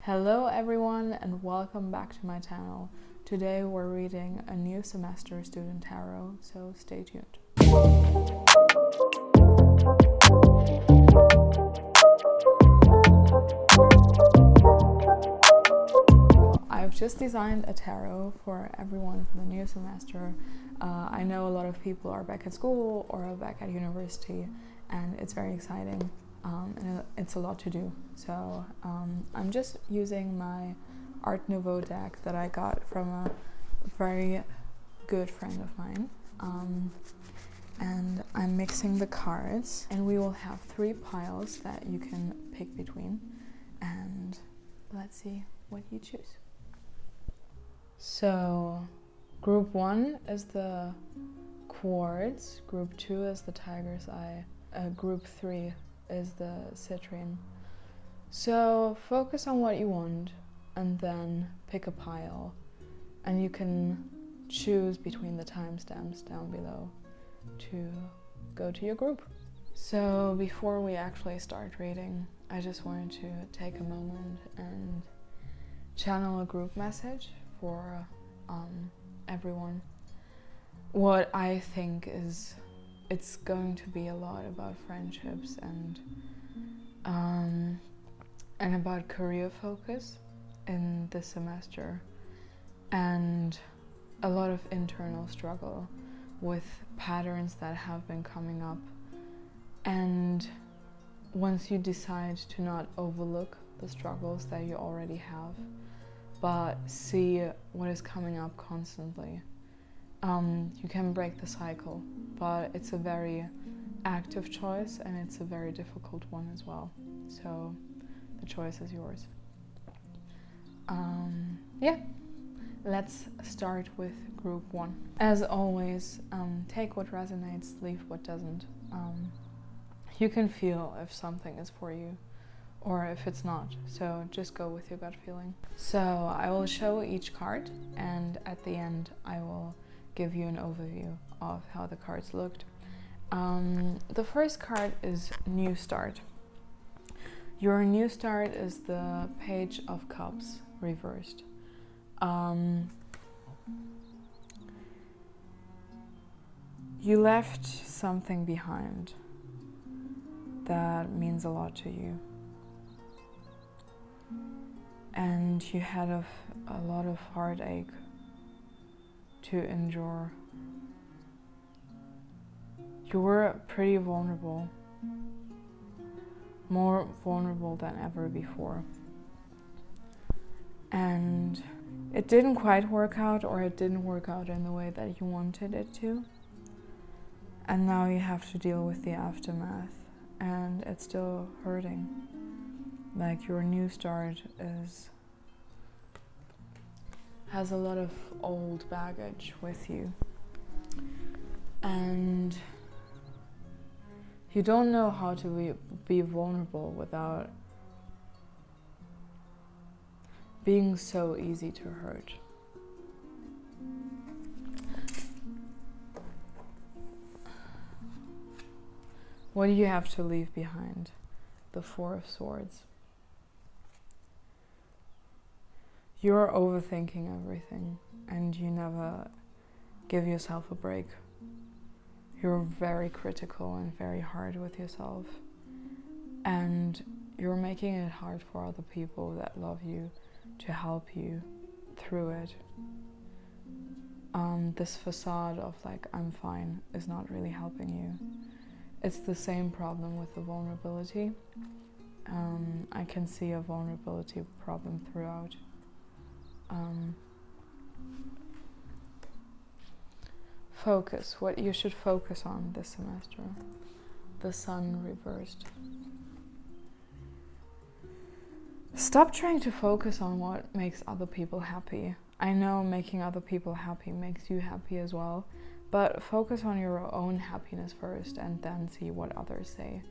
Hello everyone and welcome back to my channel. Today we're reading a new semester student tarot, so stay tuned. I've just designed a tarot for everyone for the new semester. I know a lot of people are back at school or are back at university, and it's very exciting. And it's a lot to do. So I'm just using my Art Nouveau deck that I got from a very good friend of mine. And I'm mixing the cards, and we will have 3 piles that you can pick between. And let's see what you choose. So group 1 is the quartz, group 2 is the tiger's eye, group 3 is the citrine. So focus on what you want and then pick a pile, and you can choose between the timestamps down below to go to your group. So before we actually start reading, I just wanted to take a moment and channel a group message for everyone. What I think is it's going to be a lot about friendships and about career focus in this semester, and a lot of internal struggle with patterns that have been coming up. And once you decide to not overlook the struggles that you already have, but see what is coming up constantly, you can break the cycle. But it's a very active choice, and it's a very difficult one as well. So the choice is yours. Let's start with group 1. As always, take what resonates, leave what doesn't. You can feel if something is for you or if it's not, so just go with your gut feeling. So I will show each card, and at the end I will give you an overview of how the cards looked. The first card is New Start. Your new start is the Page of Cups reversed. You left something behind that means a lot to you, and you had a lot of heartache to endure. You were pretty vulnerable, more vulnerable than ever before. And it didn't quite work out, or it didn't work out in the way that you wanted it to. And now you have to deal with the aftermath, and it's still hurting. Like, your new start has a lot of old baggage with you, and you don't know how to be vulnerable without being so easy to hurt. What do you have to leave behind? The 4 of Swords. You're overthinking everything, and you never give yourself a break. You're very critical and very hard with yourself, and you're making it hard for other people that love you to help you through it. This facade of like, I'm fine, is not really helping you. It's the same problem with the vulnerability. I can see a vulnerability problem throughout. Focus, what you should focus on this semester. The Sun reversed. Stop trying to focus on what makes other people happy. I know making other people happy makes you happy as well, but focus on your own happiness first and then see what others say.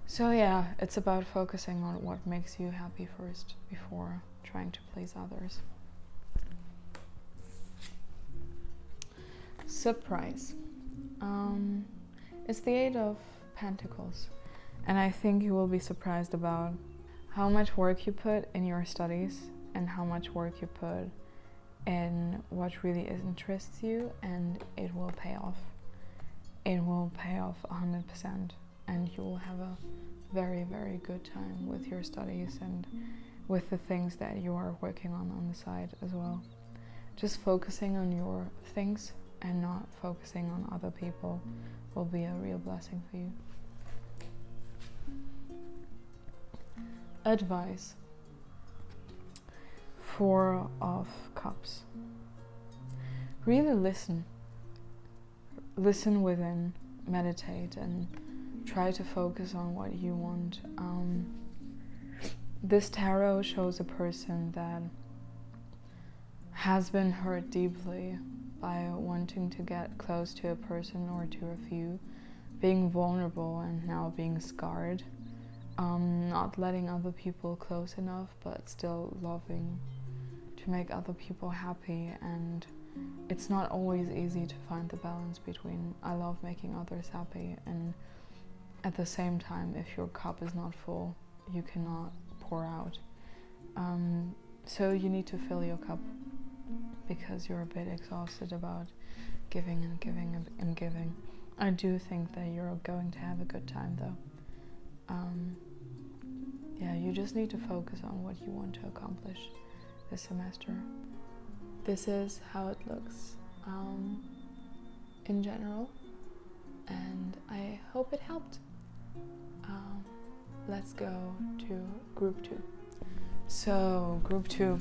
So yeah, it's about focusing on what makes you happy first before trying to please others. Surprise. It's the 8 of Pentacles, and I think you will be surprised about how much work you put in your studies and how much work you put in what really interests you, and it will pay off. It will pay off 100%, and you will have a very, very good time with your studies and with the things that you are working on the side as well. Just focusing on your things and not focusing on other people will be a real blessing for you. Advice. 4 of Cups. Really listen. Listen within, meditate, and try to focus on what you want. This tarot shows a person that has been hurt deeply by wanting to get close to a person or to a few, being vulnerable and now being scarred, not letting other people close enough, but still loving to make other people happy. And it's not always easy to find the balance between I love making others happy and at the same time, if your cup is not full, you cannot pour out. So you need to fill your cup, because you're a bit exhausted about giving and giving and giving. I do think that you're going to have a good time though. Yeah, you just need to focus on what you want to accomplish this semester. This is how it looks in general, and I hope it helped. Let's go to group 2. So group 2,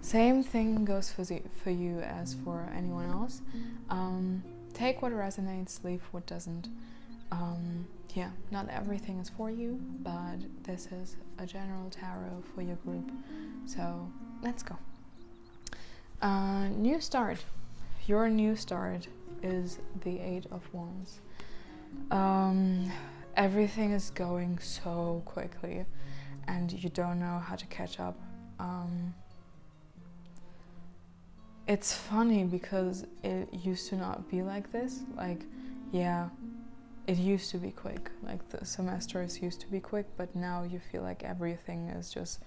same thing goes for you as for anyone else. Take what resonates, leave what doesn't. Yeah, not everything is for you, but this is a general tarot for your group. So let's go. New start. Your new start is the 8 of Wands. Everything is going so quickly and you don't know how to catch up. It's funny because it used to not be like this. Like, yeah, it used to be quick. Like the semesters used to be quick, but now you feel like everything is just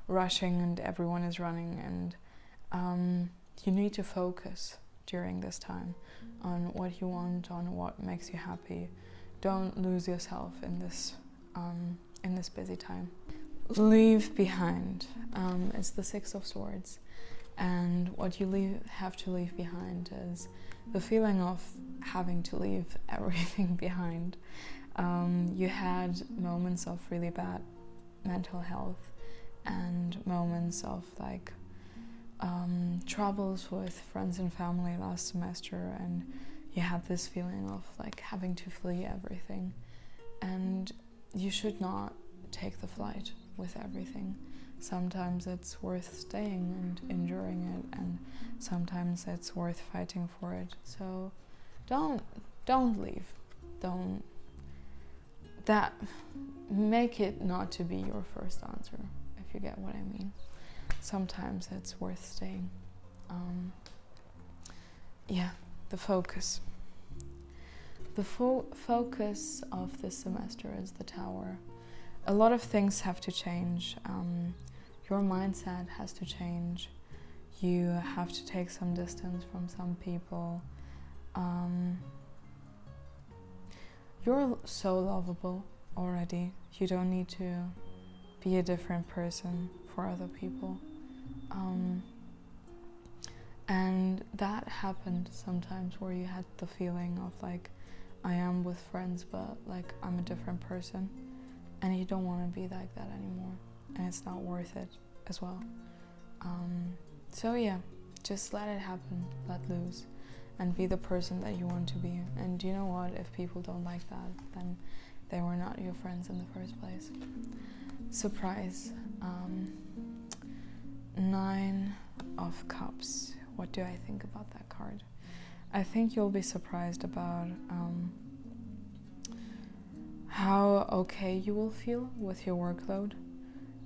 rushing and everyone is running, and you need to focus during this time on what you want, on what makes you happy. Don't lose yourself in this busy time. Leave behind. It's the 6 of Swords, and what you have to leave behind is the feeling of having to leave everything behind. You had moments of really bad mental health and moments of like troubles with friends and family last semester, and you have this feeling of like having to flee everything, and you should not take the flight with everything. Sometimes it's worth staying and enduring it, and sometimes it's worth fighting for it. So don't leave. Make it not to be your first answer, if you get what I mean. Sometimes it's worth staying. Yeah, the focus. The focus of this semester is the Tower. A lot of things have to change. Your mindset has to change. You have to take some distance from some people. You're so lovable already. You don't need to be a different person for other people. And that happened sometimes where you had the feeling of like, I am with friends, but like I'm a different person. And you don't want to be like that anymore. And it's not worth it as well. So yeah, just let it happen, let loose, and be the person that you want to be. And you know what? If people don't like that, then they were not your friends in the first place. Surprise. 9 of Cups. What do I think about that card? I think you'll be surprised about how okay you will feel with your workload,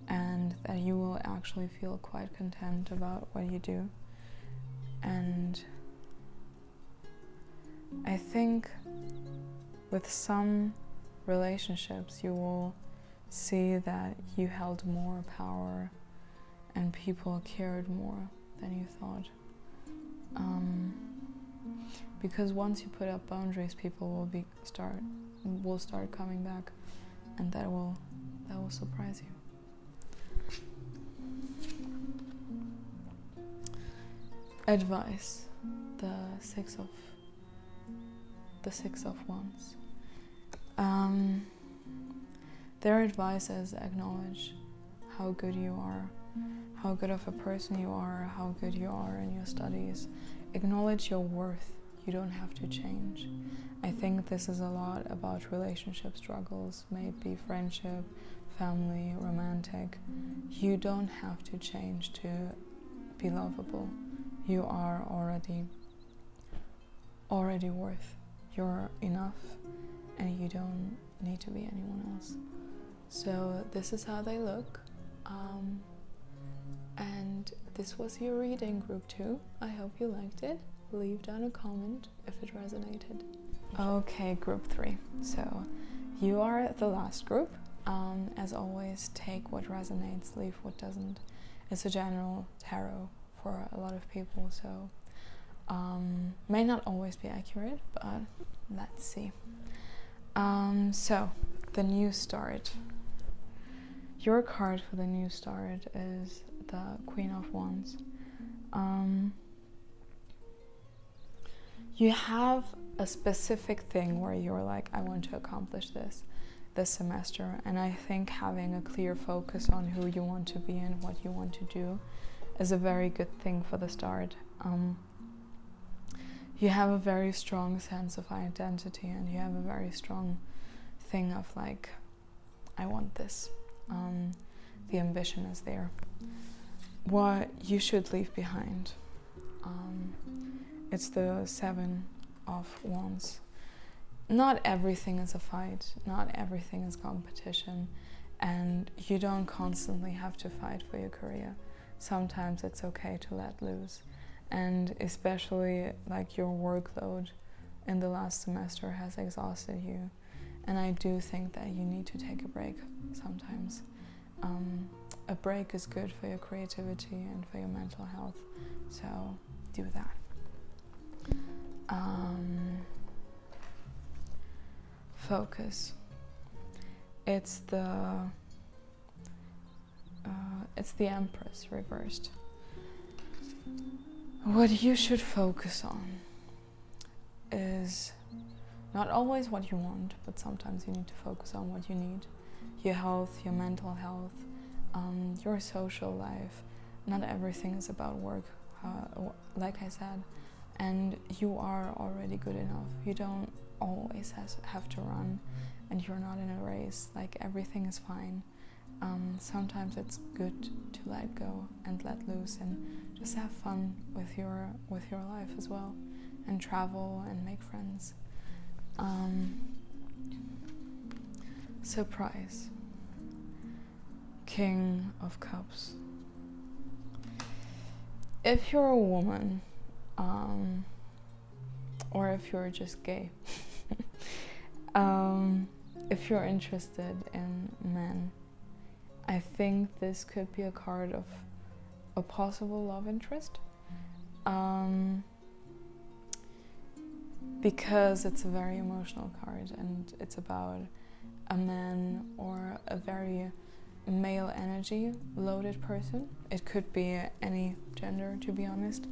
and that you will actually feel quite content about what you do. And I think with some relationships you will see that you held more power and people cared more than you thought. Because once you put up boundaries, people will start coming back, and that will surprise you. Advice, the six of wands. Their advice is acknowledge how good you are, how good of a person you are, how good you are in your studies. Acknowledge your worth. You don't have to change. I think this is a lot about relationship struggles, maybe friendship, family, romantic. You don't have to change to be lovable. You are already worth. You're enough, and you don't need to be anyone else. So this is how they look. And this was your reading, group 2. I hope you liked it. Leave down a comment if it resonated. Okay, group 3. So you are the last group. As always, take what resonates, leave what doesn't. It's a general tarot for a lot of people, so may not always be accurate, but let's see. So the new start. Your card for the new start is the Queen of Wands. You have a specific thing where you're like, I want to accomplish this semester, and I think having a clear focus on who you want to be and what you want to do is a very good thing for the start. You have a very strong sense of identity, and you have a very strong thing of like, I want this. The ambition is there. What you should leave behind. It's the 7 of Wands. Not everything is a fight, not everything is competition, and you don't constantly have to fight for your career. Sometimes it's okay to let loose, and especially like your workload in the last semester has exhausted you, and I do think that you need to take a break sometimes. A break is good for your creativity and for your mental health, so do that. Focus. It's the Empress reversed. What you should focus on is not always what you want, but sometimes you need to focus on what you need. Your health, your mental health, your social life. Not everything is about work, like I said, and you are already good enough. You don't always have to run, and you're not in a race. Like, everything is fine. Sometimes it's good to let go and let loose and just have fun with your life as well, and travel and make friends. Surprise. King of Cups. If you're a woman, or if you're just gay, if you're interested in men, I think this could be a card of a possible love interest, because it's a very emotional card, and it's about a man or a very male energy loaded person. It could be any gender, to be honest.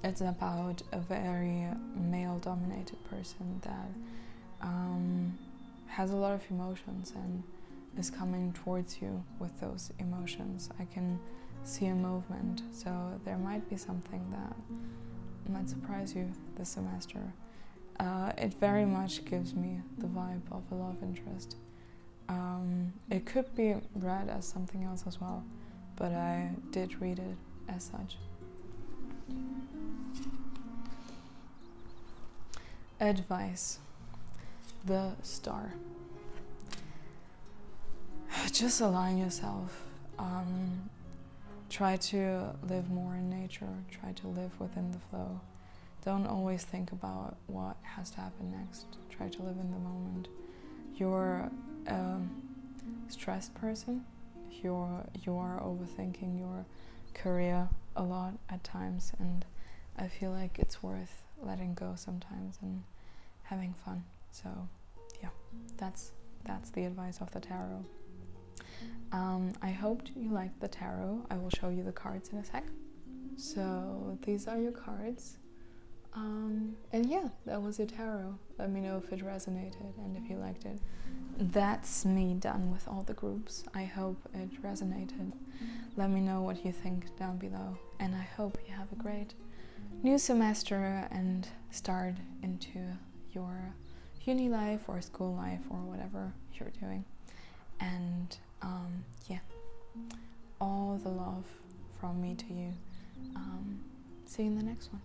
It's about a very male dominated person that has a lot of emotions and is coming towards you with those emotions. I can see a movement, so there might be something that might surprise you this semester. It very much gives me the vibe of a love interest. It could be read as something else as well, but I did read it as such. Advice. The Star. Just align yourself. Try to live more in nature. Try to live within the flow. Don't always think about what has to happen next. Try to live in the moment. Your a stressed person, if you are overthinking your career a lot at times, and I feel like it's worth letting go sometimes and having fun. So yeah, that's the advice of the tarot. I hoped you liked the tarot. I will show you the cards in a sec. So these are your cards. And yeah, that was your tarot. Let me know if it resonated and if you liked it. That's me done with all the groups. I hope it resonated. Let me know what you think down below. And I hope you have a great new semester and start into your uni life or school life or whatever you're doing. And yeah, all the love from me to you. See you in the next one.